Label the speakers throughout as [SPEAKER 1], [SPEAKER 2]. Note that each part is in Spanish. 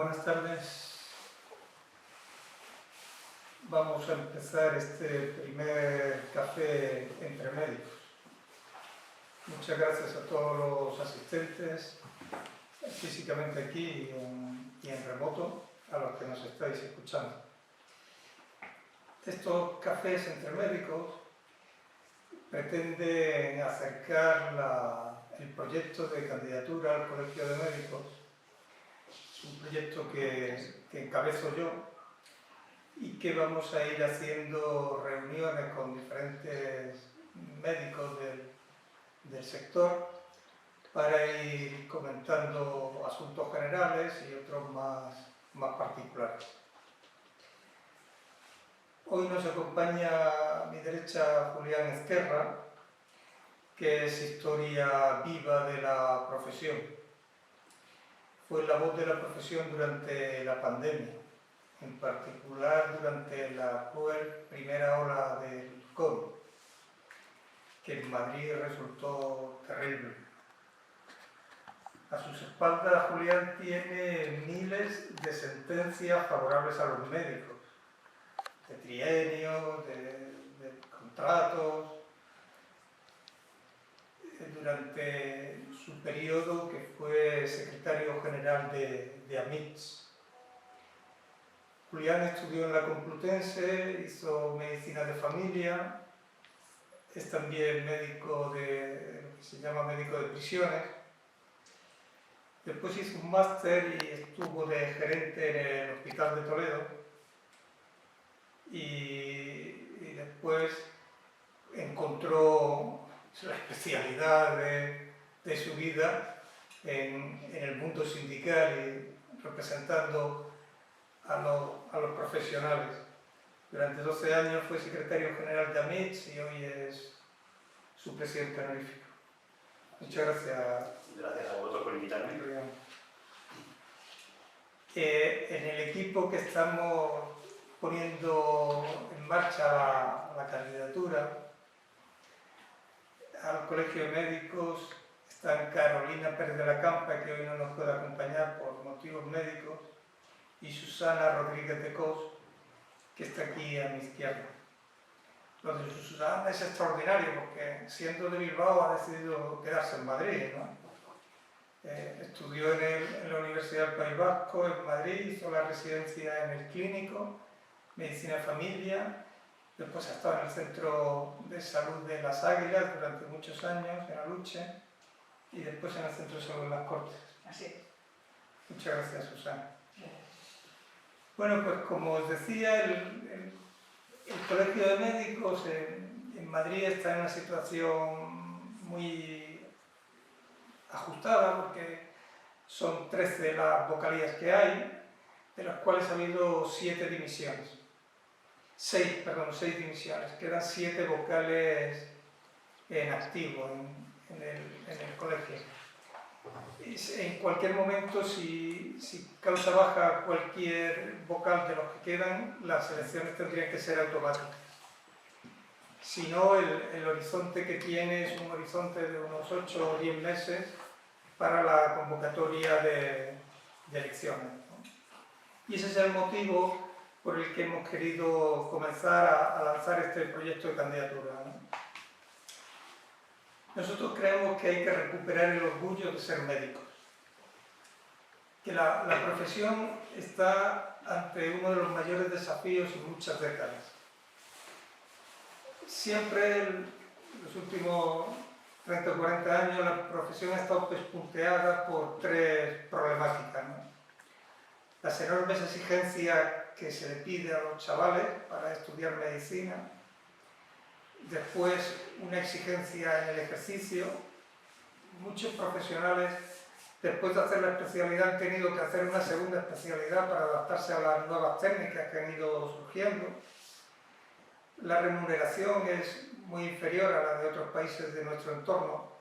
[SPEAKER 1] Buenas tardes. Vamos a empezar este primer café entre médicos. Muchas gracias a todos los asistentes, físicamente aquí y en remoto, a los que nos estáis escuchando. Estos cafés entre médicos pretenden acercar el proyecto de candidatura al Colegio de Médicos. Es un proyecto que encabezo yo y que vamos a ir haciendo reuniones con diferentes médicos del sector para ir comentando asuntos generales y otros más particulares. Hoy nos acompaña a mi derecha Julián Ezquerra, que es historia viva de la profesión. Fue la voz de la profesión durante la pandemia, en particular durante la cruel primera ola del COVID, que en Madrid resultó terrible. A sus espaldas, Julián tiene miles de sentencias favorables a los médicos, de trienios, de contratos, durante su periodo que fue secretario general de AMITS. Julián estudió en la Complutense, hizo medicina de familia, es también médico de lo que se llama médico de prisiones. Después hizo un máster y estuvo de gerente en el Hospital de Toledo y después encontró la especialidad de su vida en el mundo sindical y representando a los profesionales. Durante 12 años fue secretario general de AMITS y hoy es su presidente honorífico. Muchas gracias.
[SPEAKER 2] Gracias a vosotros por invitarme.
[SPEAKER 1] En el equipo que estamos poniendo en marcha la candidatura al Colegio de Médicos están Carolina Pérez de la Campa, que hoy no nos puede acompañar por motivos médicos, y Susana Rodríguez de Cos, que está aquí a mi izquierda. Lo de Susana es extraordinario porque, siendo de Bilbao, ha decidido quedarse en Madrid, ¿no? Estudió en la Universidad del País Vasco, en Madrid, hizo la residencia en el Clínico, Medicina de Familia, después ha estado en el Centro de Salud de Las Águilas durante muchos años, en Aluche, y después en el Centro de Salud de Las Cortes.
[SPEAKER 3] Así es.
[SPEAKER 1] Muchas gracias, Susana. Bueno, pues como os decía, el Colegio de Médicos en Madrid está en una situación muy ajustada porque son 13 las vocalías que hay, de las cuales ha habido 7 dimisiones. 6 dimisiones. Quedan 7 vocales en activo en el colegio. En cualquier momento, si causa baja cualquier vocal de los que quedan, las elecciones tendrían que ser automáticas. Si no, el horizonte que tiene es un horizonte de unos 8 o 10 meses para la convocatoria de elecciones, ¿no? Y ese es el motivo por el que hemos querido comenzar a lanzar este proyecto de candidatura, ¿no? Nosotros creemos que hay que recuperar el orgullo de ser médicos, que la profesión está ante uno de los mayores desafíos en muchas décadas. Siempre, en los últimos 30 o 40 años, la profesión ha estado pespunteada por 3 problemáticas, ¿no? Las enormes exigencias que se le pide a los chavales para estudiar medicina. Después, una exigencia en el ejercicio. Muchos profesionales, después de hacer la especialidad, han tenido que hacer una segunda especialidad para adaptarse a las nuevas técnicas que han ido surgiendo. La remuneración es muy inferior a la de otros países de nuestro entorno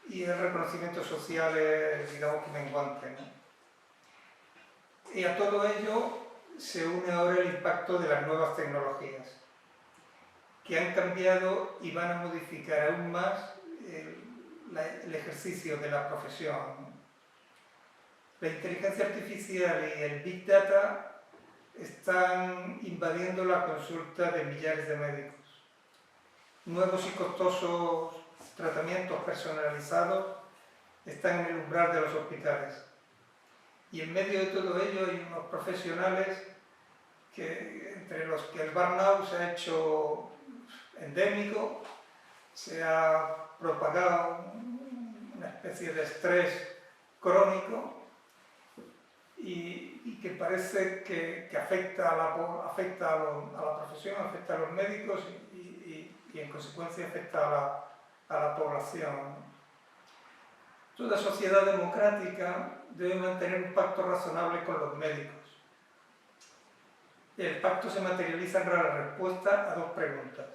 [SPEAKER 1] y el reconocimiento social es, digamos, que menguante, ¿no? Y a todo ello se une ahora el impacto de las nuevas tecnologías, que han cambiado y van a modificar aún más el ejercicio de la profesión. La inteligencia artificial y el Big Data están invadiendo la consulta de millares de médicos. Nuevos y costosos tratamientos personalizados están en el umbral de los hospitales. Y en medio de todo ello hay unos profesionales entre los que el burnout se ha hecho endémico, se ha propagado una especie de estrés crónico y que parece que afecta a la profesión, afecta a los médicos y en consecuencia afecta a la población. Toda sociedad democrática debe mantener un pacto razonable con los médicos. El pacto se materializa en la respuesta a dos preguntas.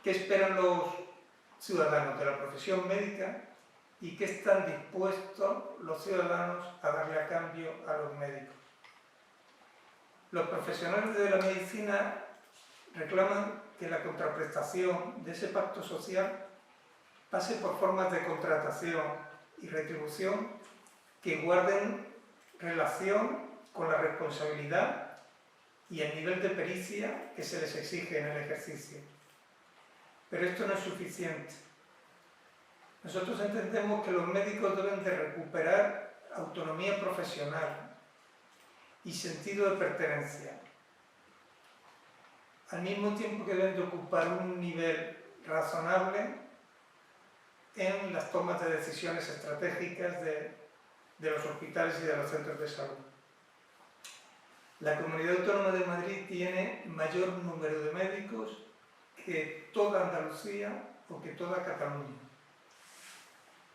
[SPEAKER 1] ¿Qué esperan los ciudadanos de la profesión médica y qué están dispuestos los ciudadanos a darle a cambio a los médicos? Los profesionales de la medicina reclaman que la contraprestación de ese pacto social pase por formas de contratación y retribución que guarden relación con la responsabilidad y el nivel de pericia que se les exige en el ejercicio. Pero esto no es suficiente. Nosotros entendemos que los médicos deben de recuperar autonomía profesional y sentido de pertenencia, al mismo tiempo que deben de ocupar un nivel razonable en las tomas de decisiones estratégicas de los hospitales y de los centros de salud. La Comunidad Autónoma de Madrid tiene mayor número de médicos que toda Andalucía o que toda Cataluña.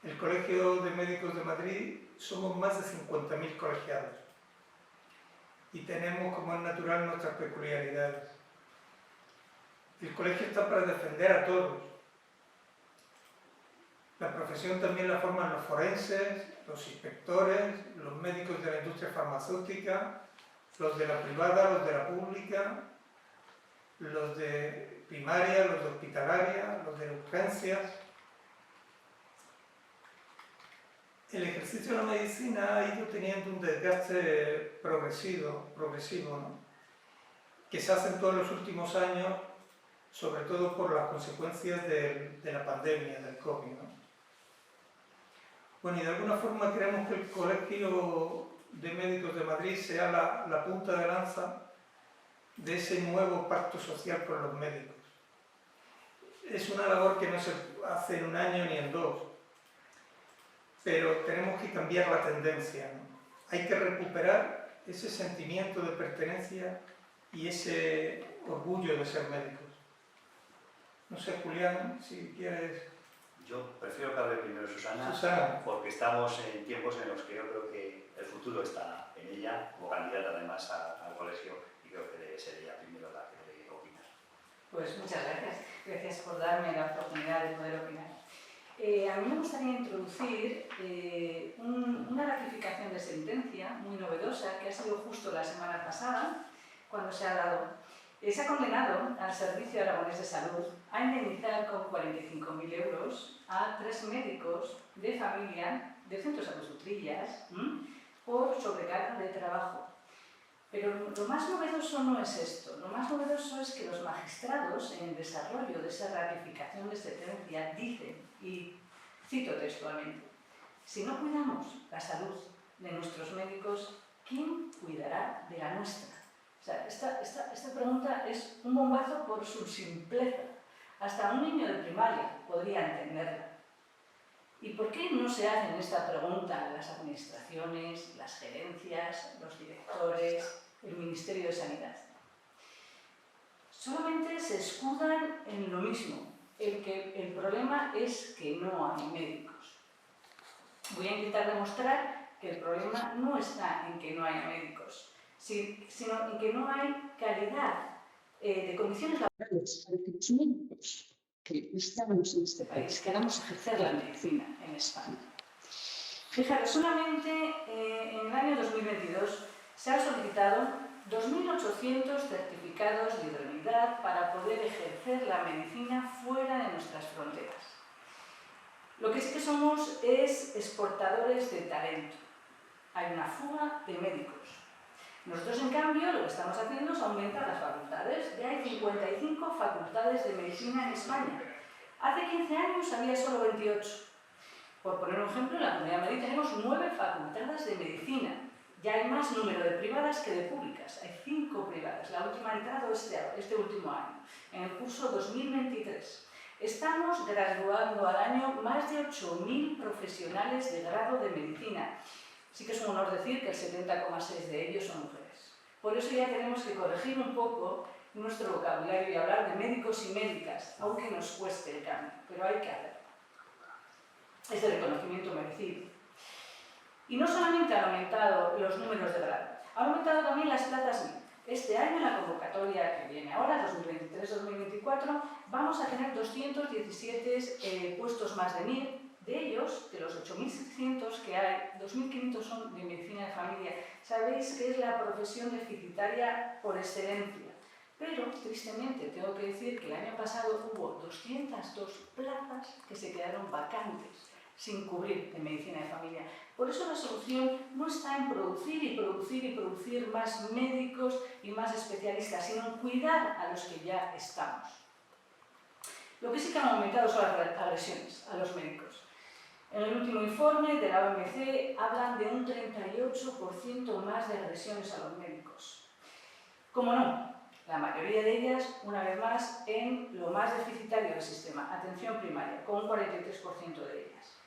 [SPEAKER 1] El Colegio de Médicos de Madrid somos más de 50.000 colegiados y tenemos, como es natural, nuestras peculiaridades. El colegio está para defender a todos. La profesión también la forman los forenses, los inspectores, los médicos de la industria farmacéutica, los de la privada, los de la pública, los de primaria, los de hospitalaria, los de urgencias. El ejercicio de la medicina ha ido teniendo un desgaste progresivo, ¿no? Que se hace en todos los últimos años, sobre todo por las consecuencias de la pandemia, del COVID, ¿no? Bueno, y de alguna forma creemos que el Colegio de Médicos de Madrid sea la punta de lanza de ese nuevo pacto social con los médicos. Es una labor que no se hace en un año ni en dos, pero tenemos que cambiar la tendencia, ¿no? Hay que recuperar ese sentimiento de pertenencia y ese orgullo de ser médicos. No sé, Julián, si quieres...
[SPEAKER 2] Yo prefiero que hable primero Susana, porque estamos en tiempos en los que yo creo que el futuro está en ella, como candidata además al colegio, y creo que sería primero la que debe opinar.
[SPEAKER 3] Pues muchas gracias. Gracias por darme la oportunidad de poder opinar. A mí me gustaría introducir una ratificación de sentencia muy novedosa que ha sido justo la semana pasada, cuando se ha dado. Se ha condenado al Servicio Aragonés de Salud a indemnizar con 45.000 euros a 3 médicos de familia de centros de Utrillas por sobrecarga de trabajo. Pero lo más novedoso no es esto. Lo más novedoso es que los magistrados, en el desarrollo de esa ratificación de sentencia, dicen, y cito textualmente: si no cuidamos la salud de nuestros médicos, ¿quién cuidará de la nuestra? O sea, esta pregunta es un bombazo por su simpleza. Hasta un niño de primaria podría entenderla. ¿Y por qué no se hacen esta pregunta las administraciones, las gerencias, los directores, el Ministerio de Sanidad? Solamente se escudan en lo mismo, el problema es que no hay médicos. Voy a intentar demostrar que el problema no está en que no haya médicos, sino en que no hay calidad de condiciones laborales para que los médicos que estamos en este país queramos ejercer la medicina en España. Fijaros, solamente en el año 2022 se han solicitado 2.800 certificados de idoneidad para poder ejercer la medicina fuera de nuestras fronteras. Lo que sí que somos es exportadores de talento. hay una fuga de médicos. Nosotros, en cambio, lo que estamos haciendo es aumentar las facultades. Ya hay 55 facultades de medicina en España. Hace 15 años había solo 28. Por poner un ejemplo, en la Comunidad de Madrid tenemos 9 facultades de medicina. Ya hay más número de privadas que de públicas. Hay 5 privadas. La última ha entrado este último año, en el curso 2023. Estamos graduando al año más de 8.000 profesionales de grado de medicina. Sí que es un honor decir que el 70,6 de ellos son mujeres. Por eso ya tenemos que corregir un poco nuestro vocabulario y hablar de médicos y médicas, aunque nos cueste el cambio, pero hay que hacerlo. Es de reconocimiento merecido. Y no solamente han aumentado los números de grado, han aumentado también las plazas MIR. Este año, en la convocatoria que viene ahora, 2023-2024, vamos a tener 217 puestos más de MIR. De ellos, de los 8.600 que hay, 2.500 son de medicina de familia. Sabéis que es la profesión deficitaria por excelencia. Pero, tristemente, tengo que decir que el año pasado hubo 202 plazas que se quedaron vacantes, sin cubrir en medicina de familia. Por eso la solución no está en producir y producir y producir más médicos y más especialistas, sino en cuidar a los que ya estamos. Lo que sí que han aumentado son las agresiones a los médicos. En el último informe de la OMC hablan de un 38% más de agresiones a los médicos. ¿Cómo no? La mayoría de ellas, una vez más, en lo más deficitario del sistema, atención primaria, con un 43% de ellas.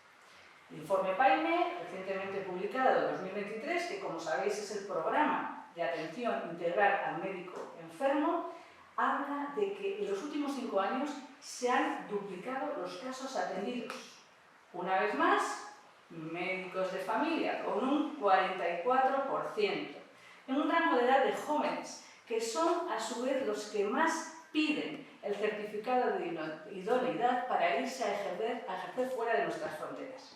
[SPEAKER 3] El informe PAIME, recientemente publicado en 2023, que como sabéis es el programa de atención integral al médico enfermo, habla de que en los últimos 5 años se han duplicado los casos atendidos. Una vez más, médicos de familia, con un 44%, en un rango de edad de jóvenes, que son a su vez los que más piden el certificado de idoneidad para irse a ejercer fuera de nuestras fronteras.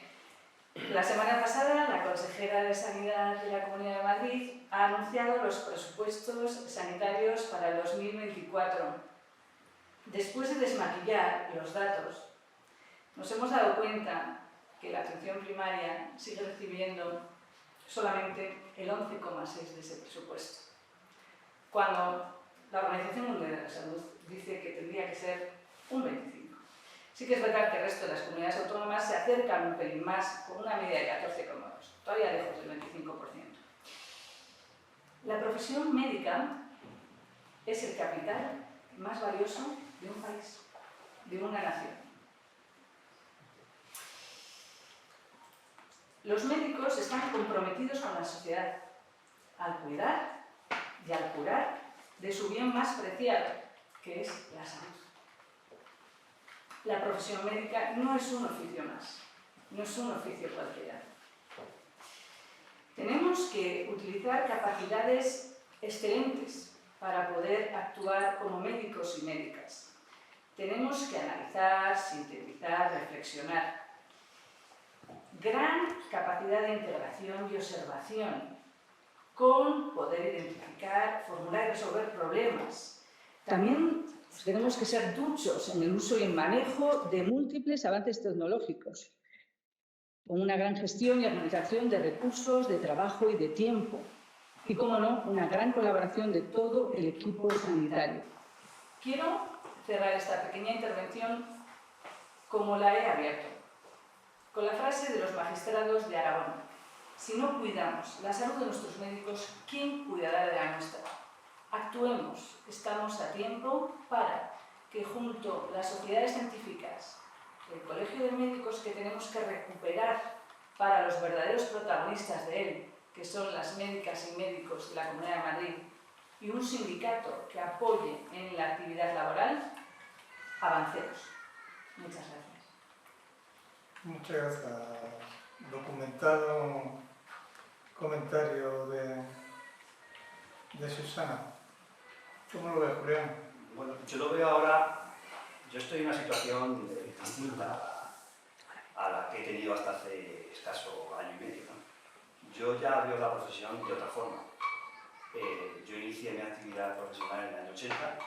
[SPEAKER 3] La semana pasada, la consejera de Sanidad de la Comunidad de Madrid ha anunciado los presupuestos sanitarios para el 2024. Después de desmaquillar los datos, nos hemos dado cuenta que la atención primaria sigue recibiendo solamente el 11,6% de ese presupuesto, cuando la Organización Mundial de la Salud dice que tendría que ser un 25%. Sí que es verdad que el resto de las comunidades autónomas se acercan un pelín más, con una media de 14,2%, todavía lejos del 25%. La profesión médica es el capital más valioso de un país, de una nación. Los médicos están comprometidos con la sociedad al cuidar y al curar de su bien más preciado, que es la salud. La profesión médica no es un oficio más, no es un oficio cualquiera. Tenemos que utilizar capacidades excelentes para poder actuar como médicos y médicas. Tenemos que analizar, sintetizar, reflexionar. Gran capacidad de integración y observación, con poder identificar, formular y resolver problemas. También tenemos que ser duchos en el uso y el manejo de múltiples avances tecnológicos, con una gran gestión y organización de recursos, de trabajo y de tiempo. Y, cómo no, una gran colaboración de todo el equipo sanitario. Quiero cerrar esta pequeña intervención como la he abierto, con la frase de los magistrados de Aragón: si no cuidamos la salud de nuestros médicos, ¿quién cuidará de la nuestra? Actuemos, estamos a tiempo para que junto a las sociedades científicas, el Colegio de Médicos, que tenemos que recuperar para los verdaderos protagonistas de él, que son las médicas y médicos de la Comunidad de Madrid, y un sindicato que apoye en la actividad laboral, avancemos. Muchas gracias.
[SPEAKER 1] Muchas gracias. Documentado comentario de Susana. ¿Cómo lo ves, Julián?
[SPEAKER 2] Bueno, yo lo veo ahora, yo estoy en una situación distinta a la que he tenido hasta hace escaso año y medio, ¿no? Yo ya veo la profesión de otra forma. Yo inicié mi actividad profesional en el año 80,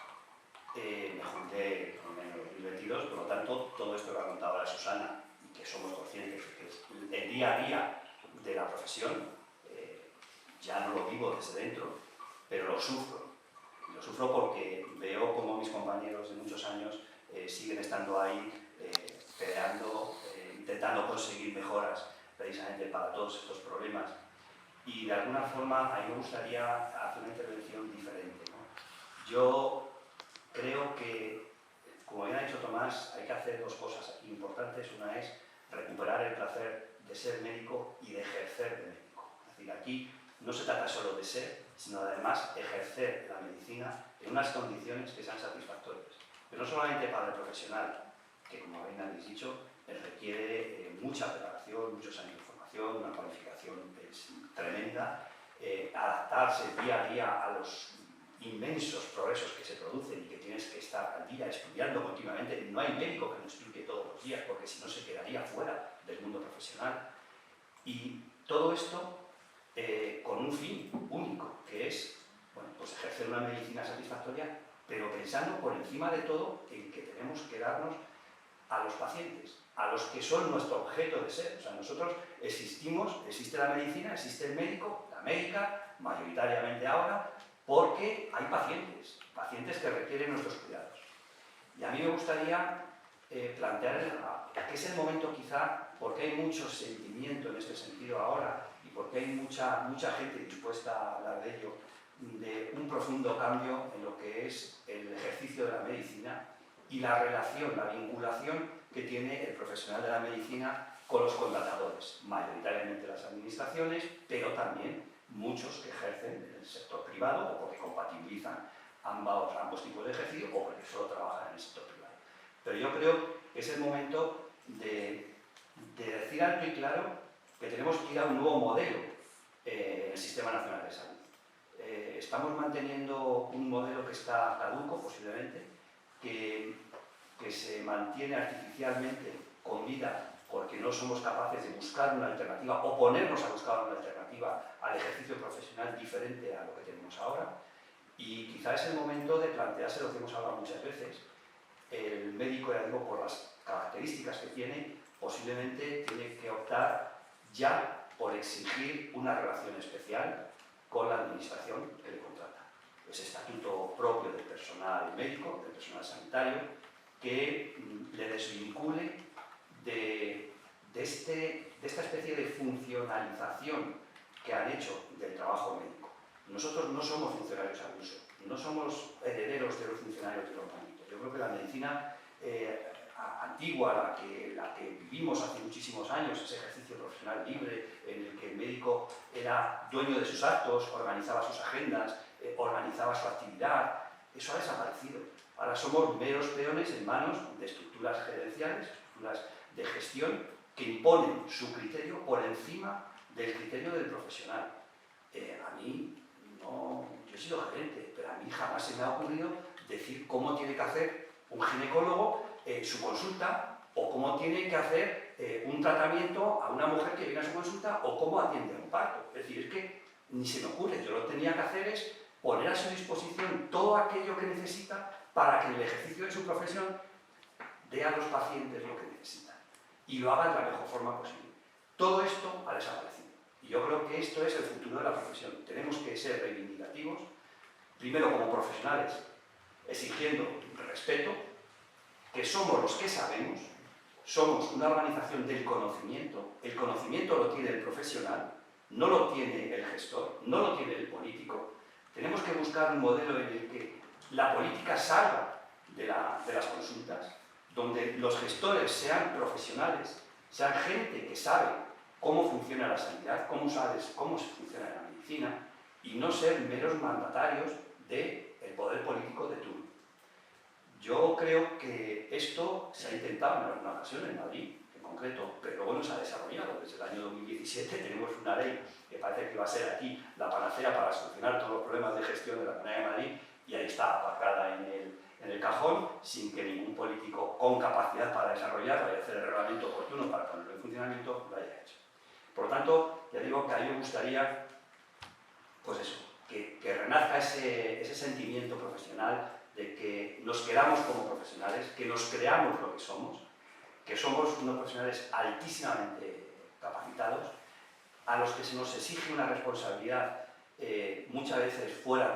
[SPEAKER 2] me jubilé en el 2022, por lo tanto, todo esto que ha contado ahora Susana, y que somos conscientes que es el día a día de la profesión, ya no lo vivo desde dentro, pero lo sufro. Lo sufro porque veo como mis compañeros de muchos años siguen estando ahí peleando, intentando conseguir mejoras precisamente para todos estos problemas. Y de alguna forma a mí me gustaría hacer una intervención diferente, ¿no? Yo creo que, como bien ha dicho Tomás, hay que hacer dos cosas aquí importantes. Una es recuperar el placer de ser médico y de ejercer de médico. Es decir, aquí no se trata solo de ser, sino además ejercer la medicina en unas condiciones que sean satisfactorias. Pero no solamente para el profesional, que como bien habéis dicho, requiere mucha preparación, muchos años de formación, una cualificación tremenda, adaptarse día a día a los inmensos progresos que se producen y que tienes que estar al día estudiando continuamente. No hay médico que no estudie todos los días, porque si no se quedaría fuera del mundo profesional. Y todo esto con un fin único, que es, bueno, pues ejercer una medicina satisfactoria, pero pensando por encima de todo en que tenemos que darnos a los pacientes, a los que son nuestro objeto de ser. O sea, nosotros existimos, existe la medicina, existe el médico, la médica, mayoritariamente ahora, porque hay pacientes, pacientes que requieren nuestros cuidados. Y a mí me gustaría plantear que es el momento quizá, porque hay mucho sentimiento en este sentido ahora y porque hay mucha gente dispuesta a hablar de ello, de un profundo cambio en lo que es el ejercicio de la medicina y la relación, la vinculación que tiene el profesional de la medicina con los contratadores, mayoritariamente las administraciones, pero también muchos que ejercen en el sector privado o porque compatibilizan ambos tipos de ejercicio o porque solo trabajan en el sector privado. Pero yo creo que es el momento de decir alto y claro que tenemos que ir a un nuevo modelo en el Sistema Nacional de Salud. Estamos manteniendo un modelo que está caduco, posiblemente, que se mantiene artificialmente con vida porque no somos capaces de buscar una alternativa o ponernos a buscar una alternativa al ejercicio profesional diferente a lo que tenemos ahora. Y quizá es el momento de plantearse lo que hemos hablado muchas veces. El médico, ya digo, por las características que tiene, posiblemente tiene que optar ya por exigir una relación especial con la administración que le contrata. Ese estatuto propio del personal médico, del personal sanitario, que le desvincule de esta especie de funcionalización que han hecho del trabajo médico. Nosotros no somos funcionarios al uso, no somos herederos de los funcionarios de los médicos. Yo creo que la medicina antigua, la que vivimos hace muchísimos años, ese ejercicio profesional libre en el que el médico era dueño de sus actos, organizaba sus agendas, organizaba su actividad, eso ha desaparecido. Ahora somos meros peones en manos de estructuras gerenciales, estructuras de gestión que imponen su criterio por encima del criterio del profesional. A mí, no, yo he sido gerente, pero a mí jamás se me ha ocurrido decir cómo tiene que hacer un ginecólogo su consulta o cómo tiene que hacer un tratamiento a una mujer que viene a su consulta o cómo atiende a un parto. Es decir, es que ni se me ocurre, yo lo que tenía que hacer es poner a su disposición todo aquello que necesita para que en el ejercicio de su profesión dé a los pacientes lo que necesitan y lo haga de la mejor forma posible. Todo esto ha desaparecido y yo creo que esto es el futuro de la profesión. Tenemos que ser reivindicativos, primero como profesionales, exigiendo respeto, que somos los que sabemos, somos una organización del conocimiento, el conocimiento lo tiene el profesional, no lo tiene el gestor, no lo tiene el político. Tenemos que buscar un modelo en el que la política salga de las consultas, donde los gestores sean profesionales, sean gente que sabe cómo funciona la sanidad, cómo funciona la medicina, y no ser meros mandatarios del poder político de turno. Yo creo que esto se ha intentado en alguna ocasión en Madrid, en concreto, pero luego no se ha desarrollado. Desde el año 2017 tenemos una ley que parece que va a ser aquí la panacea para solucionar todos los problemas de gestión de la Comunidad de Madrid, y ahí está aparcada en el cajón, sin que ningún político con capacidad para desarrollarla y hacer el reglamento oportuno para ponerlo en funcionamiento lo haya hecho. Por lo tanto, ya digo que a mí me gustaría, pues eso, que renazca ese sentimiento profesional de que nos queramos como profesionales, que nos creamos lo que somos unos profesionales altísimamente capacitados, a los que se nos exige una responsabilidad muchas veces fuera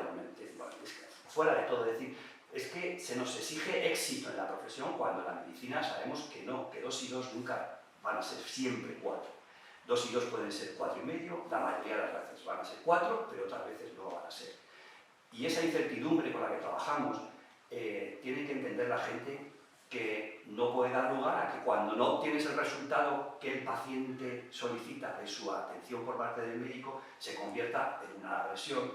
[SPEAKER 2] de todo, es decir, es que se nos exige éxito en la profesión cuando en la medicina sabemos que no, que 2 y 2 nunca van a ser siempre 4. 2 y 2 pueden ser 4 y medio, la mayoría de las veces van a ser 4, pero otras veces no van a ser. Y esa incertidumbre con la que trabajamos tiene que entender la gente que no puede dar lugar a que cuando no obtienes el resultado que el paciente solicita de su atención por parte del médico, se convierta en una agresión,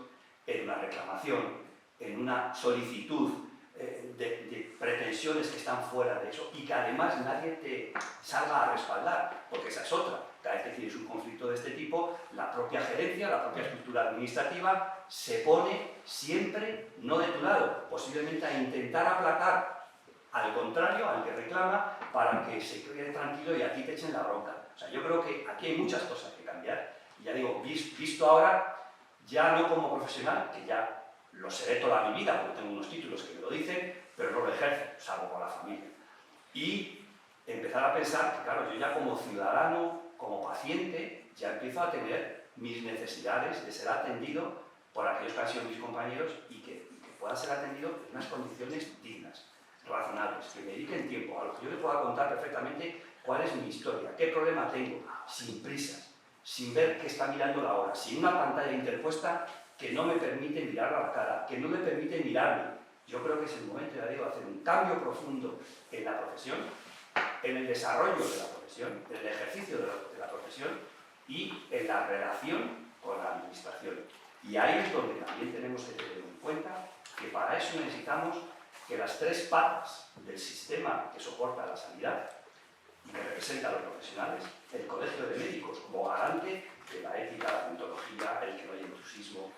[SPEAKER 2] en una reclamación, en una solicitud de pretensiones que están fuera de eso y que además nadie te salga a respaldar, porque esa es otra. Cada vez que tienes un conflicto de este tipo, la propia gerencia, la propia estructura administrativa se pone siempre no de tu lado, posiblemente a intentar aplacar al contrario, al que reclama, para que se quede tranquilo y a ti te echen la bronca. O sea, yo creo que aquí hay muchas cosas que cambiar. Y ya digo, visto ahora, ya no como profesional, que ya lo seré toda mi vida, porque tengo unos títulos que me lo dicen, pero no lo ejerzo, salvo con la familia. Y empezar a pensar que, claro, yo ya como ciudadano, como paciente, ya empiezo a tener mis necesidades de ser atendido por aquellos que han sido mis compañeros y que pueda ser atendido en unas condiciones dignas, razonables, que me dediquen tiempo, a lo que yo le pueda contar perfectamente cuál es mi historia, qué problema tengo, sin prisas, sin ver qué está mirando la hora, sin una pantalla interpuesta que no me permite mirar a la cara, que no me permite mirarme. Yo creo que es el momento, ya digo, de hacer un cambio profundo en la profesión, en el desarrollo de la profesión, en el ejercicio de la profesión y en la relación con la administración. Y ahí es donde también tenemos que tener en cuenta que para eso necesitamos que las 3 patas del sistema que soporta la sanidad y que representa a los profesionales, el Colegio de Médicos como garante de la ética, la deontología, el que no haya intrusismo,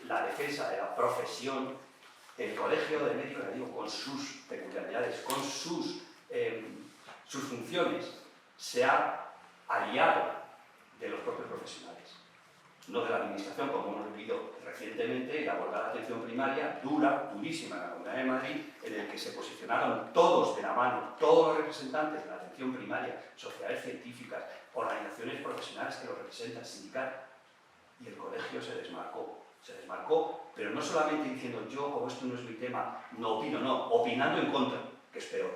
[SPEAKER 2] la defensa de la profesión, el Colegio de Médicos, digo, con sus peculiaridades, con sus funciones, se ha aliado de los propios profesionales, no de la administración, como hemos vivido recientemente, la abordada de atención primaria, durísima en la Comunidad de Madrid, en el que se posicionaron todos de la mano, todos los representantes de la atención primaria, sociedades científicas, organizaciones profesionales que lo representan, sindicatos, y el colegio se desmarcó, pero no solamente diciendo yo, como esto no es mi tema, no opino, no, opinando en contra, que es peor.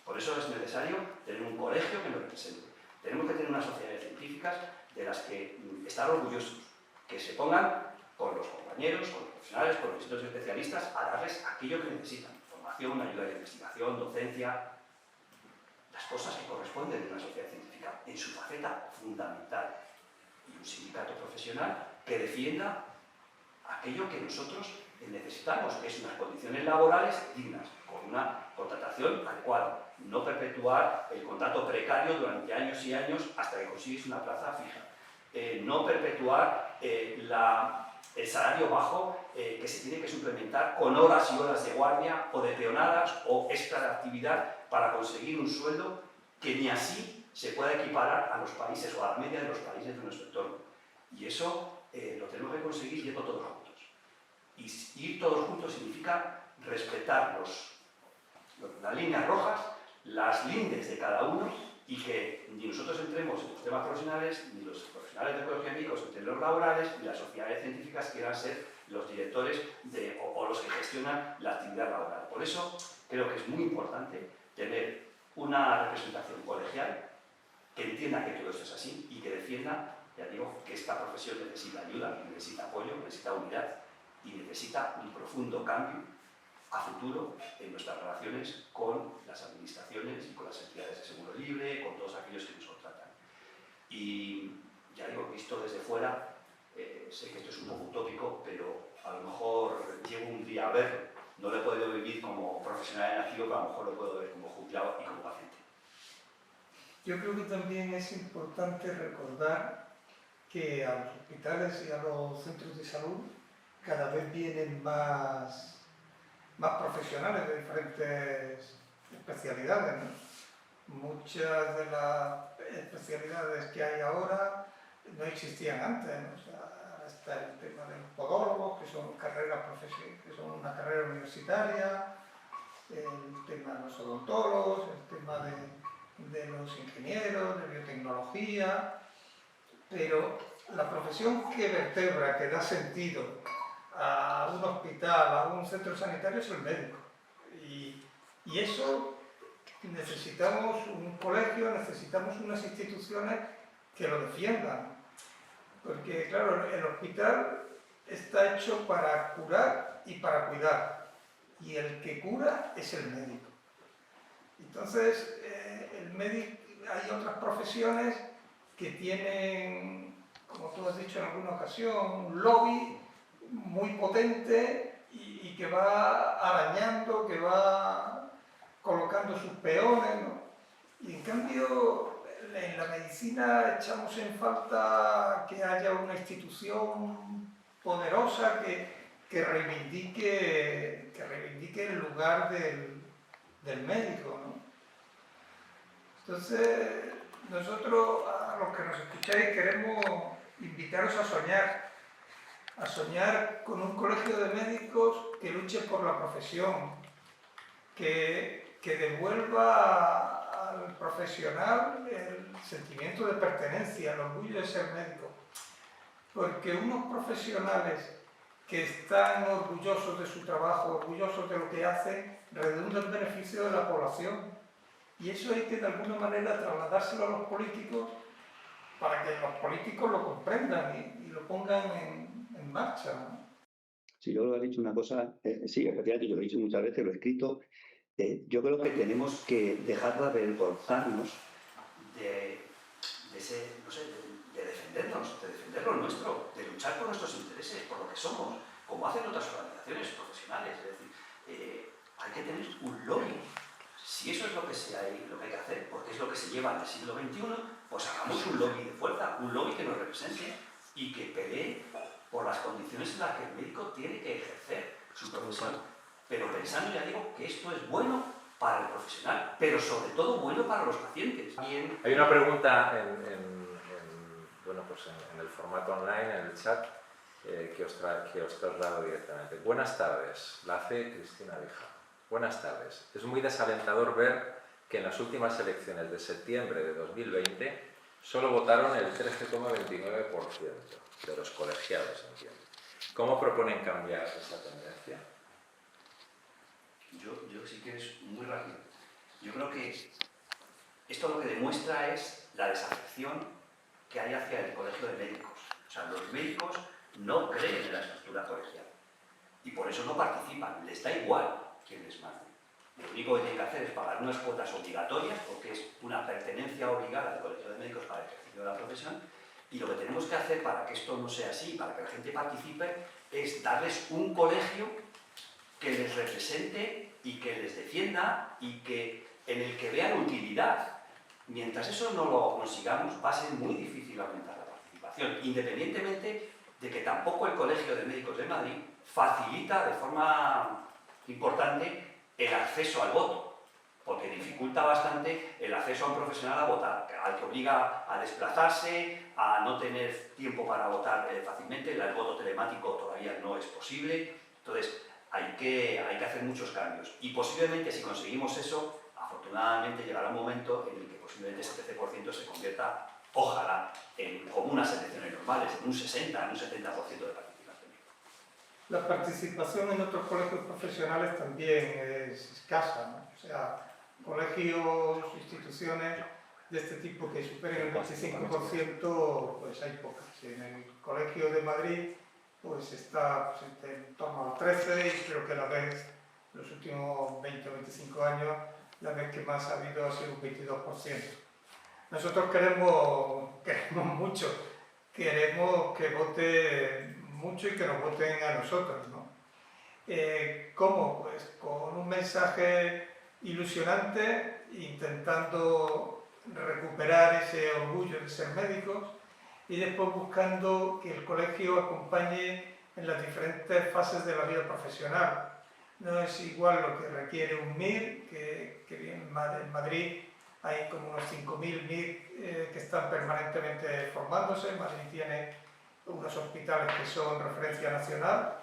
[SPEAKER 2] Por eso es necesario tener un colegio que nos represente. Tenemos que tener unas sociedades científicas de las que estar orgullosos, que se pongan con los compañeros, con los profesionales, con los distintos especialistas, a darles aquello que necesitan: formación, ayuda de investigación, docencia, las cosas que corresponden de una sociedad científica en su faceta fundamental, y un sindicato profesional que defienda aquello que nosotros necesitamos, que es unas condiciones laborales dignas, con una contratación adecuada, no perpetuar el contrato precario durante años y años hasta que consigues una plaza fija, no perpetuar el salario bajo que se tiene que suplementar con horas y horas de guardia o de peonadas o extra de actividad para conseguir un sueldo que ni así se pueda equiparar a los países o a la media de los países de nuestro entorno. Y eso lo tenemos que conseguir yendo todos juntos. Y ir todos juntos significa respetar las líneas rojas, las lindes de cada uno, y que ni nosotros entremos en los temas profesionales, ni los profesionales de colegios médicos en los laborales, ni las sociedades científicas quieran ser los directores o los que gestionan la actividad laboral. Por eso creo que es muy importante tener una representación colegial que entienda que todo esto es así y que defienda, ya digo, que esta profesión necesita ayuda, necesita apoyo, necesita unidad y necesita un profundo cambio a futuro en nuestras relaciones con las administraciones y con las entidades de seguro libre, con todos aquellos que nos contratan. Y ya digo, visto desde fuera, sé que esto es un poco utópico, pero a lo mejor llego un día a verlo. No lo he podido vivir como profesional en activo, pero a lo mejor lo puedo ver como jubilado y como paciente.
[SPEAKER 1] Yo creo que también es importante recordar que a los hospitales y a los centros de salud cada vez vienen más profesionales de diferentes especialidades, ¿no? Muchas de las especialidades que hay ahora no existían antes, ¿no? O sea, está el tema de los podólogos, que son una carrera universitaria, el tema de los odontólogos, el tema de los ingenieros, de biotecnología, pero la profesión que vertebra, que da sentido a un hospital, a un centro sanitario es el médico. Y eso necesitamos un colegio, necesitamos unas instituciones que lo defiendan. Porque, claro, el hospital está hecho para curar y para cuidar. Y el que cura es el médico. Entonces, el médico, hay otras profesiones que tienen, como tú has dicho en alguna ocasión, un lobby muy potente y que va arañando, que va colocando sus peones, ¿no? Y en cambio, en la medicina echamos en falta que haya una institución poderosa que reivindique el lugar del médico, ¿no? Entonces, nosotros, a los que nos escucháis, queremos invitaros a soñar con un colegio de médicos que luche por la profesión, que devuelva al profesional el sentimiento de pertenencia, el orgullo de ser médico. Porque unos profesionales que están orgullosos de su trabajo, orgullosos de lo que hacen, redunda en beneficio de la población. Y eso hay que de alguna manera trasladárselo a los políticos para que los políticos lo comprendan y lo pongan en marcha, ¿no?
[SPEAKER 4] Sí, yo he dicho una cosa, sí, efectivamente, yo lo he dicho muchas veces, lo he escrito. Yo creo que tenemos que dejar de avergonzarnos
[SPEAKER 2] de defendernos, de defender lo nuestro, de luchar por nuestros intereses, por lo que somos, como hacen otras organizaciones profesionales. Es decir, hay que tener un lobby. Si eso es lo que hay que hacer, porque es lo que se lleva en el siglo XXI, pues hagamos un lobby de fuerza, un lobby que nos represente y que pelee por las condiciones en las que el médico tiene que ejercer su profesión. Pero pensando, ya digo, que esto es bueno para el profesional, pero sobre todo bueno para los pacientes. Bien.
[SPEAKER 5] Hay una pregunta en el formato online, en el chat, que os traslado directamente. Buenas tardes, la hace Cristina Vija. Buenas tardes. Es muy desalentador ver que en las últimas elecciones de septiembre de 2020 solo votaron el 13,29% de los colegiados, entiendo. ¿Cómo proponen cambiar esa tendencia?
[SPEAKER 2] Yo si quieres, muy rápido. Yo creo que esto lo que demuestra es la desafección que hay hacia el colegio de médicos. O sea, los médicos no creen en la estructura colegial y por eso no participan, les da igual quién les mande. Lo único que tienen que hacer es pagar unas cuotas obligatorias, porque es una pertenencia obligada al colegio de médicos para el ejercicio de la profesión, y lo que tenemos que hacer para que esto no sea así, para que la gente participe, es darles un colegio que les represente y que les defienda y en el que vean utilidad. Mientras eso no lo consigamos, va a ser muy difícil aumentar la participación, independientemente de que tampoco el Colegio de Médicos de Madrid facilita de forma importante el acceso al voto, porque dificulta bastante el acceso a un profesional a votar, al que obliga a desplazarse, a no tener tiempo para votar fácilmente. El voto telemático todavía no es posible. Entonces, hay que hacer muchos cambios. Y posiblemente, si conseguimos eso, afortunadamente llegará un momento en el que posiblemente ese 13% se convierta, ojalá, como unas elecciones normales, en un 60, en un 70% de participación.
[SPEAKER 1] La participación en otros colegios profesionales también es escasa, ¿no? O sea, colegios, instituciones de este tipo que superen el 25%, pues hay pocas. En el Colegio de Madrid pues está en torno al 13% y creo que la vez, los últimos 20 o 25 años, la vez que más ha habido ha sido un 22%. Nosotros queremos mucho, queremos que vote mucho y que nos voten a nosotros, ¿no? ¿Cómo? Pues con un mensaje ilusionante, intentando recuperar ese orgullo de ser médicos y después buscando que el colegio acompañe en las diferentes fases de la vida profesional. No es igual lo que requiere un MIR, que en Madrid hay como unos 5.000 MIR que están permanentemente formándose. Madrid tiene unos hospitales que son referencia nacional,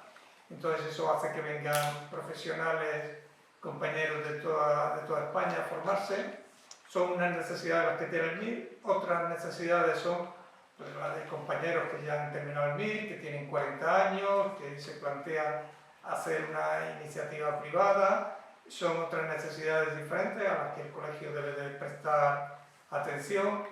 [SPEAKER 1] entonces eso hace que vengan profesionales, compañeros de toda España a formarse. Son unas necesidades las que tiene el MIR, otras necesidades son pues la de compañeros que ya han terminado el MIR, que tienen 40 años, que se plantean hacer una iniciativa privada. Son otras necesidades diferentes a las que el colegio debe de prestar atención.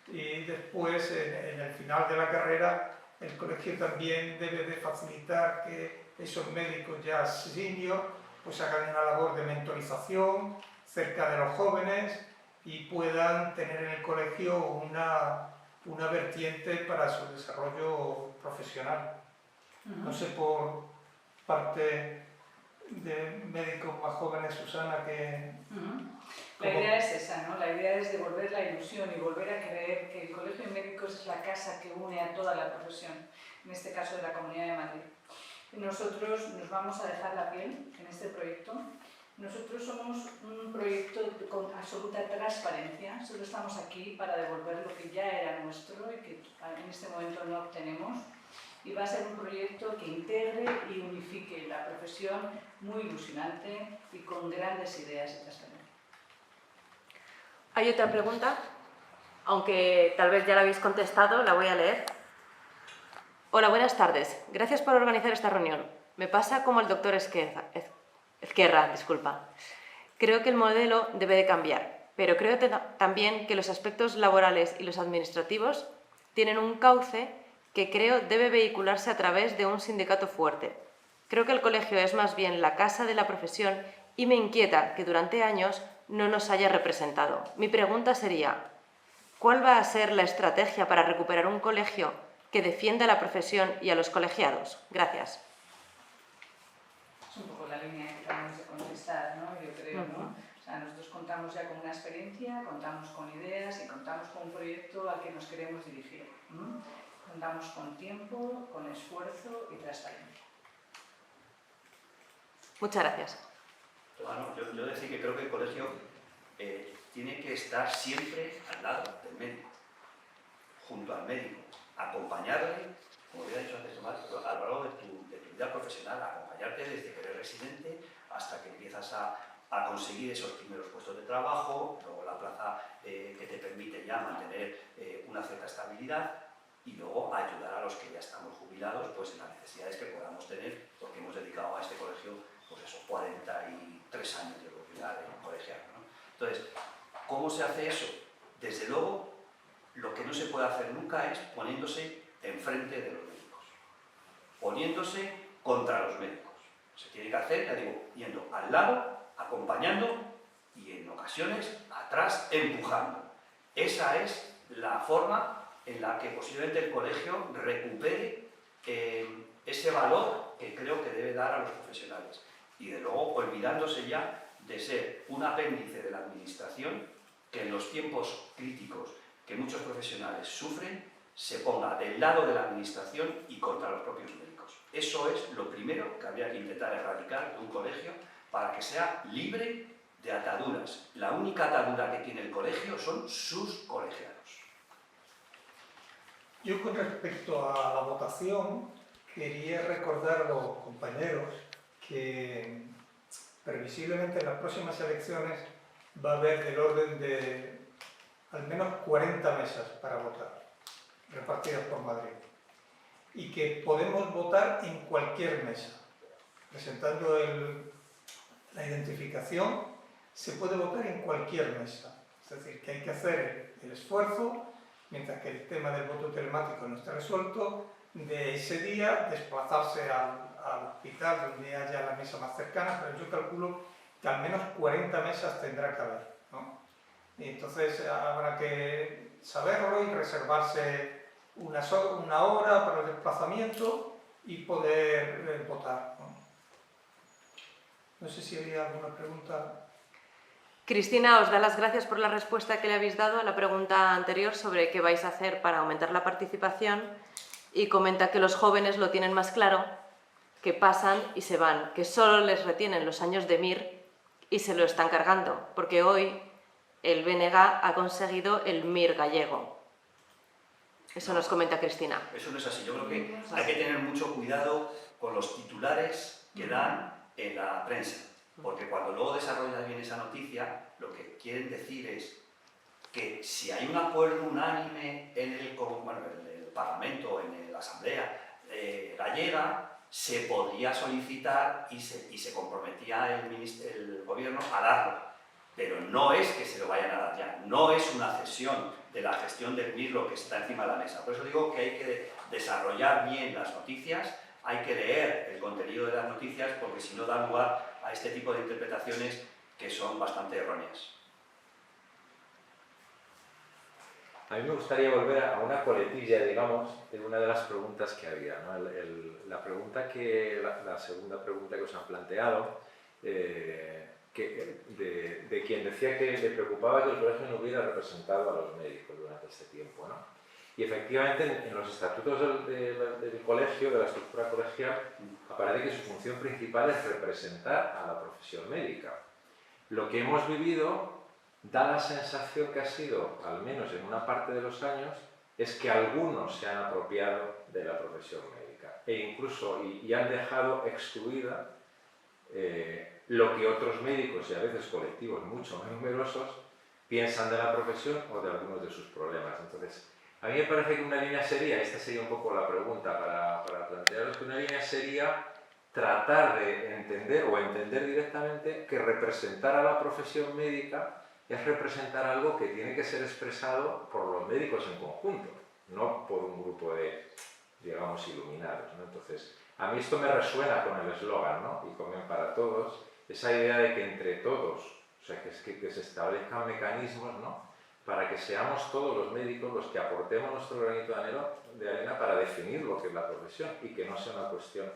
[SPEAKER 1] Y después, en el final de la carrera, el colegio también debe de facilitar que esos médicos ya senior pues hagan una labor de mentorización cerca de los jóvenes y puedan tener en el colegio una vertiente para su desarrollo profesional. No sé por parte de médicos más jóvenes, Susana, que...
[SPEAKER 3] La idea es esa, ¿no? La idea es devolver la ilusión y volver a creer que el Colegio de Médicos es la casa que une a toda la profesión, en este caso de la Comunidad de Madrid. Nosotros nos vamos a dejar la piel en este proyecto. Nosotros somos un proyecto con absoluta transparencia, solo estamos aquí para devolver lo que ya era nuestro y que en este momento no obtenemos. Y va a ser un proyecto que integre y unifique la profesión, muy ilusionante y con grandes ideas y transparencia.
[SPEAKER 6] Hay otra pregunta, aunque tal vez ya la habéis contestado, la voy a leer. Hola, buenas tardes. Gracias por organizar esta reunión. Me pasa como el doctor Ezquerra, disculpa. Creo que el modelo debe de cambiar, pero creo también que los aspectos laborales y los administrativos tienen un cauce que creo debe vehicularse a través de un sindicato fuerte. Creo que el colegio es más bien la casa de la profesión y me inquieta que durante años no nos haya representado. Mi pregunta sería, ¿cuál va a ser la estrategia para recuperar un colegio que defienda a la profesión y a los colegiados? Gracias.
[SPEAKER 3] Es un poco la línea que acabamos de contestar, ¿no? Yo creo, ¿no? O sea, nosotros contamos ya con una experiencia, contamos con ideas y contamos con un proyecto al que nos queremos dirigir. Contamos con tiempo, con esfuerzo y transparencia.
[SPEAKER 6] Muchas gracias.
[SPEAKER 2] Bueno, yo decía que creo que el colegio tiene que estar siempre al lado del médico, junto al médico, acompañarle, como había dicho antes Tomás, a lo largo de tu vida profesional, acompañarte desde que eres residente hasta que empiezas a conseguir esos primeros puestos de trabajo, luego la plaza que te permite ya mantener una cierta estabilidad y luego ayudar a los que ya estamos jubilados pues en las necesidades que podamos tener, porque hemos dedicado a este colegio pues esos 43 años de vida colegial, ¿no? Entonces, ¿cómo se hace eso? Desde luego, lo que no se puede hacer nunca es poniéndose enfrente de los médicos, poniéndose contra los médicos. Se tiene que hacer, ya digo, yendo al lado, acompañando y en ocasiones atrás, empujando. Esa es la forma en la que posiblemente el colegio recupere ese valor que creo que debe dar a los profesionales. Y de luego olvidándose ya de ser un apéndice de la administración que en los tiempos críticos que muchos profesionales sufren se ponga del lado de la administración y contra los propios médicos. Eso es lo primero que habría que intentar erradicar de un colegio para que sea libre de ataduras. La única atadura que tiene el colegio son sus colegiados.
[SPEAKER 1] Yo con respecto a la votación quería recordar a los compañeros que previsiblemente en las próximas elecciones va a haber del orden de al menos 40 mesas para votar, repartidas por Madrid, y que podemos votar en cualquier mesa. Presentando la identificación, se puede votar en cualquier mesa. Es decir, que hay que hacer el esfuerzo, mientras que el tema del voto telemático no está resuelto, de ese día desplazarse al hospital donde haya la mesa más cercana, pero yo calculo que al menos 40 mesas tendrá que haber, ¿no? Y entonces habrá que saberlo y reservarse una hora para el desplazamiento y poder votar, ¿no? No sé si había alguna pregunta.
[SPEAKER 6] Cristina, os da las gracias por la respuesta que le habéis dado a la pregunta anterior sobre qué vais a hacer para aumentar la participación y comenta que los jóvenes lo tienen más claro, que pasan y se van, que solo les retienen los años de MIR y se lo están cargando, porque hoy el BNG ha conseguido el MIR gallego. Eso nos comenta Cristina.
[SPEAKER 2] Eso no es así. Yo creo que hay que tener mucho cuidado con los titulares que dan en la prensa, porque cuando luego desarrollas bien esa noticia, lo que quieren decir es que si hay un acuerdo unánime en el Parlamento, en la Asamblea gallega, se podría solicitar y se comprometía el gobierno a darlo. Pero no es que se lo vayan a dar ya, no es una cesión de la gestión del MIR lo que está encima de la mesa. Por eso digo que hay que desarrollar bien las noticias, hay que leer el contenido de las noticias, porque si no da lugar a este tipo de interpretaciones que son bastante erróneas.
[SPEAKER 5] A mí me gustaría volver a una coletilla, digamos, de una de las preguntas que había, ¿no? La segunda pregunta que os han planteado, de quien decía que le preocupaba que el colegio no hubiera representado a los médicos durante este tiempo, ¿no? Y efectivamente en los estatutos del colegio, de la estructura colegial, aparece que su función principal es representar a la profesión médica. Lo que hemos vivido da la sensación que ha sido, al menos en una parte de los años, es que algunos se han apropiado de la profesión médica e incluso y han dejado excluida lo que otros médicos y a veces colectivos mucho más numerosos piensan de la profesión o de algunos de sus problemas. Entonces, a mí me parece que una línea sería, esta sería un poco la pregunta para plantearos, que una línea sería tratar de entender o entender directamente que representar a la profesión médica es representar algo que tiene que ser expresado por los médicos en conjunto, no por un grupo de, digamos, iluminados, ¿no? Entonces, a mí esto me resuena con el eslogan, ¿no? Y Comen para Todos, esa idea de que entre todos, o sea, que se establezcan mecanismos, ¿no? Para que seamos todos los médicos los que aportemos nuestro granito de arena para definir lo que es la profesión y que no sea una cuestión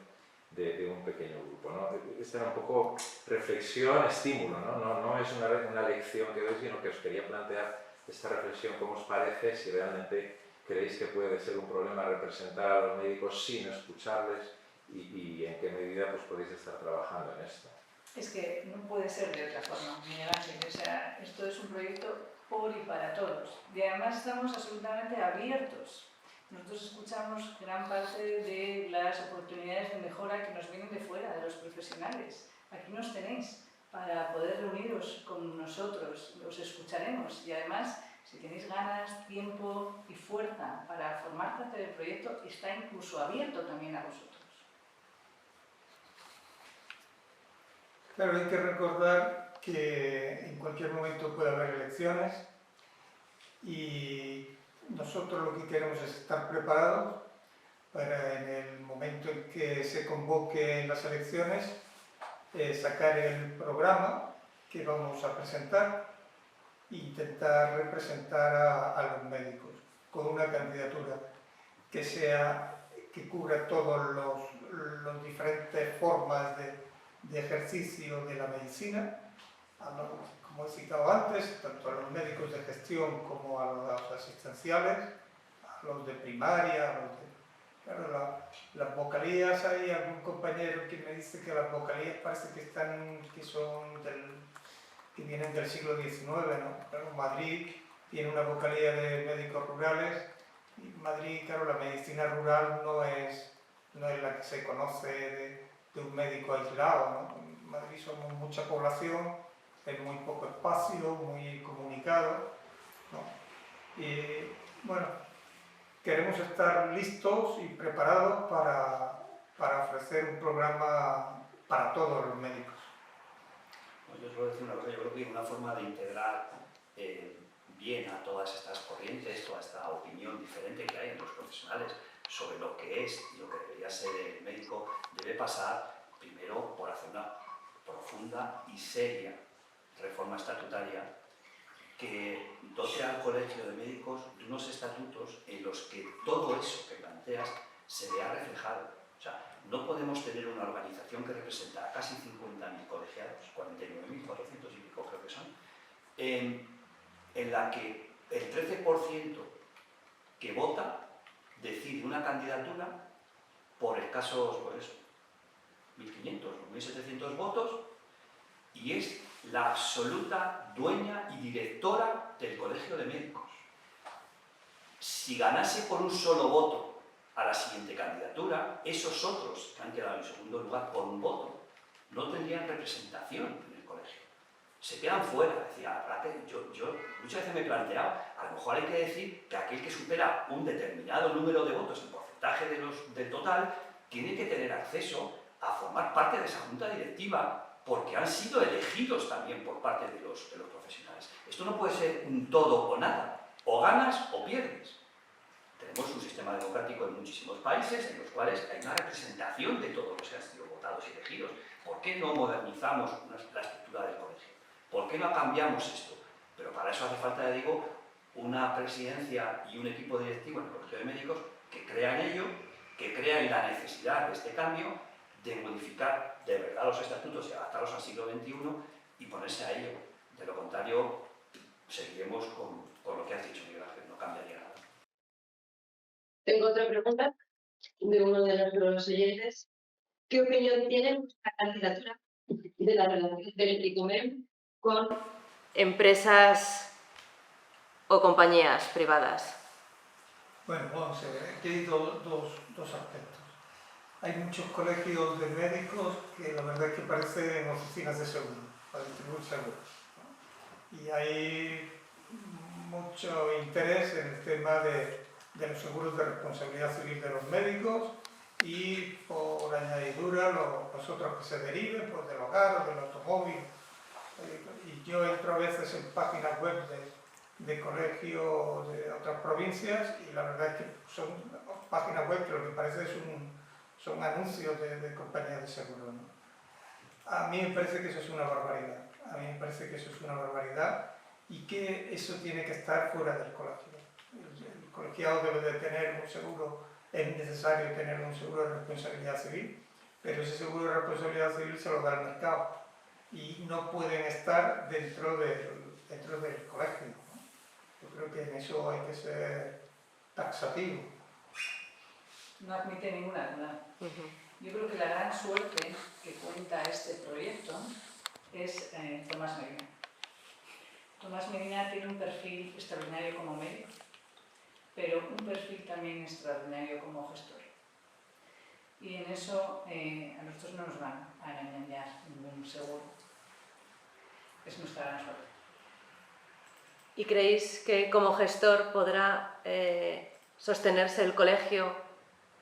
[SPEAKER 5] de un pequeño grupo, ¿no? Esta era un poco reflexión, estímulo, ¿no? No es una lección que doy, sino que os quería plantear esta reflexión, cómo os parece, si realmente creéis que puede ser un problema representar a los médicos sin escucharles y en qué medida pues, podéis estar trabajando en esto.
[SPEAKER 3] Es que no puede ser de otra forma, Miguel Ángel. O sea, esto es un proyecto por y para todos. Y además estamos absolutamente abiertos. Nosotros escuchamos gran parte de las oportunidades de mejora que nos vienen de fuera, de los profesionales. Aquí nos tenéis para poder reuniros con nosotros, os escucharemos y además, si tenéis ganas, tiempo y fuerza para formar parte del proyecto, está incluso abierto también a vosotros.
[SPEAKER 1] Claro, hay que recordar que en cualquier momento puede haber elecciones y nosotros lo que queremos es estar preparados para en el momento en que se convoquen las elecciones sacar el programa que vamos a presentar e intentar representar a los médicos con una candidatura que cubra todas las diferentes formas de ejercicio de la medicina, como he citado antes, tanto a los médicos de gestión como a los asistenciales, a los de primaria, a los de... Claro, las vocalías, hay algún compañero que me dice que las vocalías parece que vienen del siglo XIX, ¿no? Claro, Madrid tiene una vocalía de médicos rurales y Madrid, claro, la medicina rural no es la que se conoce de un médico aislado, ¿no? En Madrid somos mucha población, hay muy poco espacio, muy comunicado, ¿no? Y bueno, queremos estar listos y preparados para ofrecer un programa para todos los médicos.
[SPEAKER 2] Yo os voy a decir una cosa, yo creo que una forma de integrar bien a todas estas corrientes, toda esta opinión diferente que hay en los profesionales sobre lo que es y lo que debería ser el médico, debe pasar primero por hacer una profunda y seria reforma estatutaria que dote al Colegio de Médicos de unos estatutos en los que todo eso que planteas se vea reflejado. O sea, no podemos tener una organización que representa a casi 50.000 colegiados, 49.400 y pico creo que son, en la que el 13% que vota decide una candidatura por escasos, por eso, 1.500 o 1.700 votos, y es la absoluta dueña y directora del Colegio de Médicos. Si ganase por un solo voto a la siguiente candidatura, esos otros que han quedado en segundo lugar por un voto no tendrían representación en el colegio. se quedan fuera. Decía, yo muchas veces me he planteado, a lo mejor hay que decir que aquel que supera un determinado número de votos, el porcentaje del total, tiene que tener acceso a formar parte de esa junta directiva porque han sido elegidos también por parte de los profesionales. Esto no puede ser un todo o nada, o ganas o pierdes. Tenemos un sistema democrático en muchísimos países en los cuales hay una representación de todos los que han sido votados y elegidos. ¿Por qué no modernizamos la estructura del colegio? ¿Por qué no cambiamos esto? Pero para eso hace falta, ya digo, una presidencia y un equipo directivo en el Colegio de Médicos que crea en ello, que crea en la necesidad de este cambio, de modificar de verdad los estatutos y adaptarlos al siglo XXI y ponerse a ello. De lo contrario, seguiremos con lo que has dicho, Miguel Ángel, no cambiaría nada.
[SPEAKER 7] Tengo otra pregunta de uno de nuestros oyentes. ¿Qué opinión tienen la candidatura de la relación del ICOMEM con
[SPEAKER 6] empresas o compañías privadas?
[SPEAKER 1] Bueno, vamos a ver, aquí hay dos aspectos. Hay muchos colegios de médicos que la verdad es que parecen oficinas de seguro, para distribuir seguros, ¿no? Y hay mucho interés en el tema de los seguros de responsabilidad civil de los médicos y por añadidura los otros que se deriven, pues del hogar o del automóvil. Y yo entro a veces en páginas web de colegios de otras provincias y la verdad es que son páginas web que lo que parece son anuncios de compañías de seguro, ¿no? A mí me parece que eso es una barbaridad. A mí me parece que eso es una barbaridad y que eso tiene que estar fuera del colegio. El colegiado debe de tener un seguro, es necesario tener un seguro de responsabilidad civil, pero ese seguro de responsabilidad civil se lo da el mercado y no pueden estar dentro del colegio, ¿no? Yo creo que en eso hay que ser taxativo.
[SPEAKER 3] No admite ninguna duda. Yo creo que la gran suerte que cuenta este proyecto es Tomás Medina. Tomás Medina tiene un perfil extraordinario como médico, pero un perfil también extraordinario como gestor. Y en eso a nosotros no nos van a engañar ningún seguro. Es nuestra gran suerte.
[SPEAKER 6] ¿Y creéis que como gestor podrá sostenerse el colegio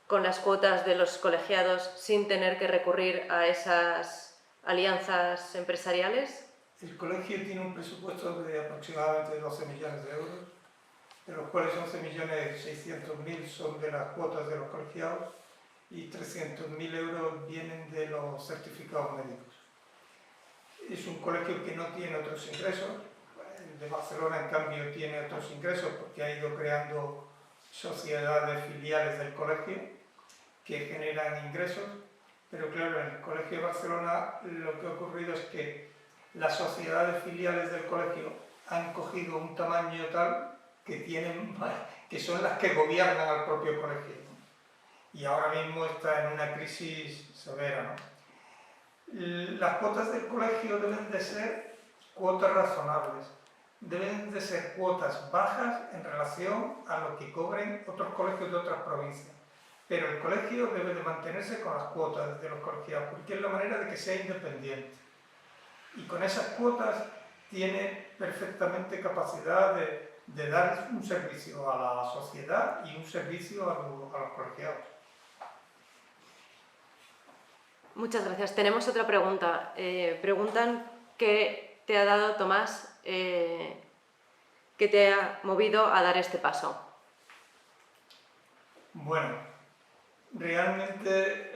[SPEAKER 6] con las cuotas de los colegiados sin tener que recurrir a esas alianzas empresariales?
[SPEAKER 1] El colegio tiene un presupuesto de aproximadamente 12 millones de euros, de los cuales 11.600.000 son de las cuotas de los colegiados y 300.000 euros vienen de los certificados médicos. Es un colegio que no tiene otros ingresos. El de Barcelona, en cambio, tiene otros ingresos porque ha ido creando sociedades filiales del colegio que generan ingresos, pero claro, en el Colegio de Barcelona lo que ha ocurrido es que las sociedades filiales del colegio han cogido un tamaño tal que son las que gobiernan al propio colegio, ¿no? Y ahora mismo está en una crisis severa, ¿no? Las cuotas del colegio deben de ser cuotas razonables, deben de ser cuotas bajas en relación a lo que cobren otros colegios de otras provincias. Pero el colegio debe de mantenerse con las cuotas de los colegiados, porque es la manera de que sea independiente. Y con esas cuotas tiene perfectamente capacidad de dar un servicio a la sociedad y un servicio a los colegiados.
[SPEAKER 6] Muchas gracias. Tenemos otra pregunta. Preguntan qué te ha dado, Tomás, qué te ha movido a dar este paso.
[SPEAKER 1] Bueno, realmente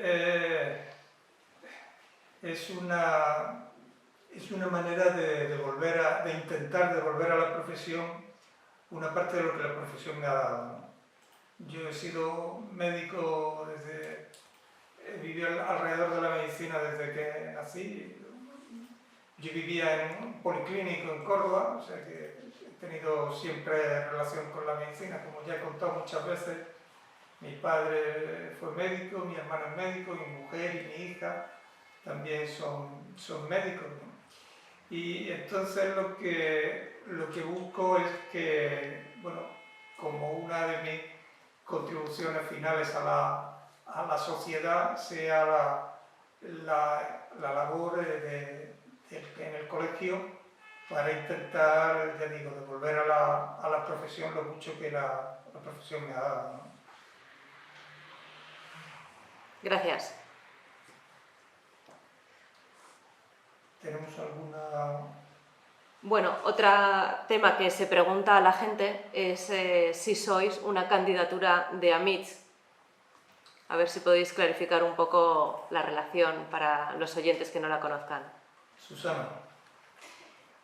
[SPEAKER 1] es una manera de intentar devolver a la profesión una parte de lo que la profesión me ha dado, ¿no? Yo he sido médico viví alrededor de la medicina desde que nací. Yo vivía en un policlínico en Córdoba, o sea que he tenido siempre relación con la medicina, como ya he contado muchas veces. Mi padre fue médico, mi hermano es médico, mi mujer y mi hija también son médicos, ¿no? Y entonces lo que busco es que, bueno, como una de mis contribuciones finales a la sociedad sea la labor en el colegio para intentar, ya digo, devolver a la profesión lo mucho que la profesión me ha dado, ¿no?
[SPEAKER 6] Gracias.
[SPEAKER 1] ¿Tenemos alguna...?
[SPEAKER 6] Bueno, otro tema que se pregunta a la gente es si sois una candidatura de AMITS. A ver si podéis clarificar un poco la relación para los oyentes que no la conozcan.
[SPEAKER 1] Susana.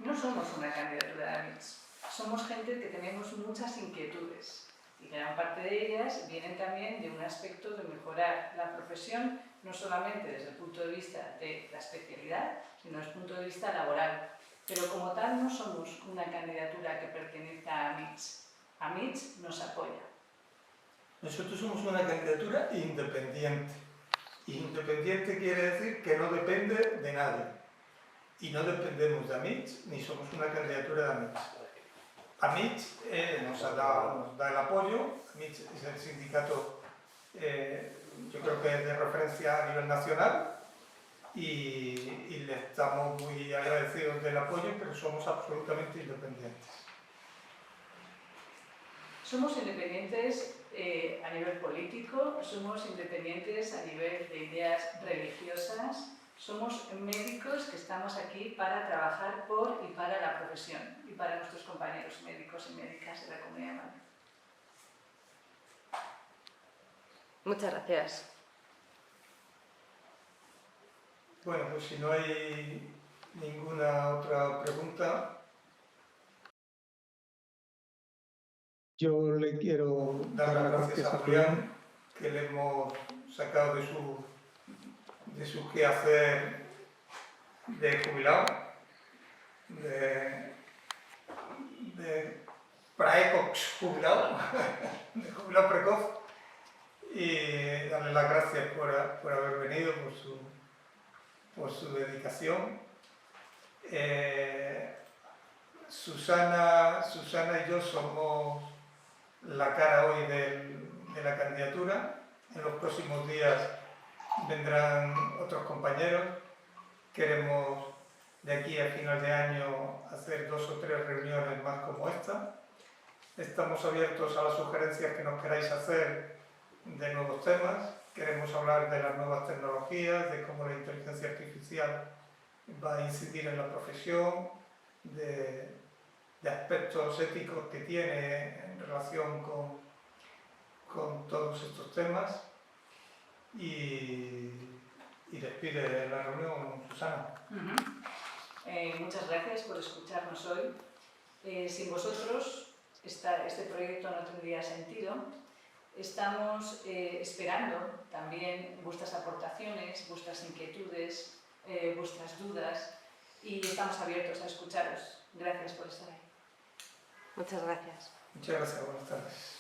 [SPEAKER 3] No somos una candidatura de AMITS. Somos gente que tenemos muchas inquietudes y gran parte de ellas vienen también de un aspecto de mejorar la profesión, no solamente desde el punto de vista de la especialidad, sino desde el punto de vista laboral. Pero como tal no somos una candidatura que pertenezca a AMITS. AMITS nos apoya.
[SPEAKER 1] Nosotros somos una candidatura independiente. Independiente quiere decir que no depende de nadie. Y no dependemos de AMITS, ni somos una candidatura de AMITS. AMITS nos da el apoyo. AMITS es el sindicato, yo creo que es de referencia a nivel nacional, y le estamos muy agradecidos del apoyo, pero somos absolutamente independientes.
[SPEAKER 3] Somos independientes a nivel político, somos independientes a nivel de ideas religiosas, somos médicos que estamos aquí para trabajar por y para la profesión y para nuestros compañeros médicos y médicas de la Comunidad de Madrid.
[SPEAKER 6] Muchas gracias.
[SPEAKER 1] Bueno, pues si no hay ninguna otra pregunta, yo le quiero dar las gracias a Julián, que le hemos sacado de su quehacer de jubilado, de praecox jubilado, de jubilado precoz, y darle las gracias por haber venido, por su dedicación. Susana y yo somos la cara hoy de la candidatura. En los próximos días vendrán otros compañeros. Queremos de aquí a final de año hacer 2 o 3 reuniones más como esta. Estamos abiertos a las sugerencias que nos queráis hacer de nuevos temas. Queremos hablar de las nuevas tecnologías, de cómo la inteligencia artificial va a incidir en la profesión, de aspectos éticos que tiene en relación con todos estos temas. Y despide la reunión, Susana.
[SPEAKER 3] Muchas gracias por escucharnos hoy. Sin vosotros este proyecto no tendría sentido. Estamos esperando también vuestras aportaciones, vuestras inquietudes, vuestras dudas, y estamos abiertos a escucharos. Gracias por estar ahí.
[SPEAKER 6] Muchas gracias.
[SPEAKER 1] Muchas gracias, buenas tardes.